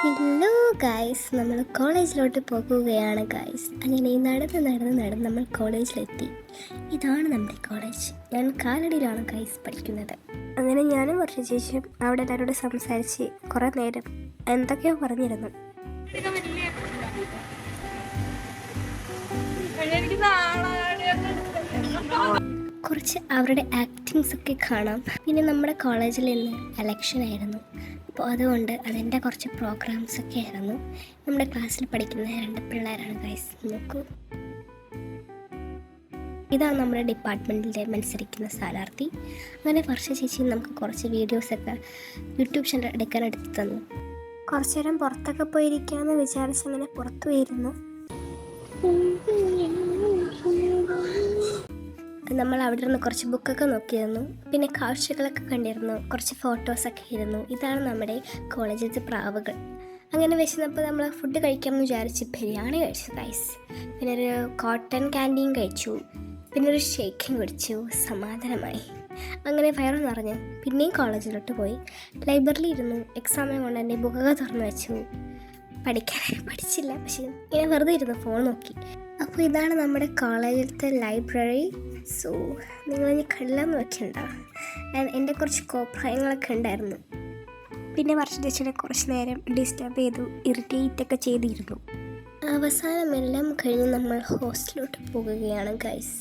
Hello guys, നമ്മൾ കോളേജിലോട്ട് പോകുകയാണ് guys. അങ്ങനെ നടന്ന് നമ്മൾ കോളേജിലെത്തി. ഇതാണ് നമ്മുടെ കോളേജ്. ഞാൻ കാലടിയിലാണ് ഗൈസ് പഠിക്കുന്നത്. അങ്ങനെ ഞാനും വർഷ ചേച്ചിയും അവിടെ എല്ലാവരോട് സംസാരിച്ച് കുറേ നേരം എന്തൊക്കെയോ പറഞ്ഞിരുന്നു. കുറച്ച് അവരുടെ ആക്ടിങ്സ് ഒക്കെ കാണാം. പിന്നെ നമ്മുടെ കോളേജിൽ ഇന്ന് എലക്ഷൻ ആയിരുന്നു. അപ്പോൾ അതുകൊണ്ട് അതിൻ്റെ കുറച്ച് പ്രോഗ്രാംസ് ഒക്കെ ആയിരുന്നു. നമ്മുടെ ക്ലാസ്സിൽ പഠിക്കുന്ന 2 പിള്ളേരാണ് ഗൈസ്. നോക്കൂ, ഇതാണ് നമ്മുടെ ഡിപ്പാർട്ട്മെൻറ്റിൻ്റെ മത്സരിക്കുന്ന സ്ഥാനാർത്ഥി. അങ്ങനെ വർഷ ചേച്ചി നമുക്ക് കുറച്ച് വീഡിയോസൊക്കെ യൂട്യൂബ് ചാനൽ എടുക്കാൻ എടുത്തു തന്നു. കുറച്ചു നേരം പുറത്തൊക്കെ പോയിരിക്കാമെന്ന് വിചാരിച്ചങ്ങനെ പുറത്തു പോയിരുന്നു. നമ്മൾ അവിടെ നിന്ന് കുറച്ച് ബുക്കൊക്കെ നോക്കിയിരുന്നു. പിന്നെ കാഴ്ചകളൊക്കെ കണ്ടിരുന്നു. കുറച്ച് ഫോട്ടോസൊക്കെ ഇരുന്നു. ഇതാണ് നമ്മുടെ കോളേജിലത്തെ പ്രാവുകൾ. അങ്ങനെ വെച്ചപ്പോൾ നമ്മൾ ഫുഡ് കഴിക്കാമെന്ന് വിചാരിച്ച് ബിരിയാണി കഴിച്ചു ഗൈസ്. പിന്നെ ഒരു കോട്ടൺ ക്യാൻഡീൻ കഴിച്ചു. പിന്നെ ഒരു ഷേക്കും കുടിച്ചു. സമാധാനമായി. അങ്ങനെ വയറ് നിറഞ്ഞു. പിന്നെയും കോളേജിലോട്ട് പോയി. ലൈബ്രറിയിൽ ഇരുന്നു. എക്സാമിനെ കൊണ്ട് എൻ്റെ ബുക്കൊക്കെ തുറന്നു വെച്ചു. പഠിച്ചില്ല, പക്ഷേ ഇങ്ങനെ വെറുതെ ഇരുന്നു ഫോൺ നോക്കി. അപ്പോൾ ഇതാണ് നമ്മുടെ കോളേജിലത്തെ ലൈബ്രറി. സോ നിങ്ങളിനി കള്ളെന്ന് വെക്കണ്ട. എൻ്റെ കുറച്ച് കോപ്രായങ്ങളൊക്കെ ഉണ്ടായിരുന്നു. പിന്നെ വർഷ ചേച്ചിയുടെ കുറച്ച് നേരം ഡിസ്റ്റർബ് ചെയ്തു, ഇറിറ്റേറ്റൊക്കെ ചെയ്തിരുന്നു. അവസാനം എല്ലാം കഴിഞ്ഞ് നമ്മൾ ഹോസ്റ്റലിലോട്ട് പോകുകയാണ് ഗൈസ്.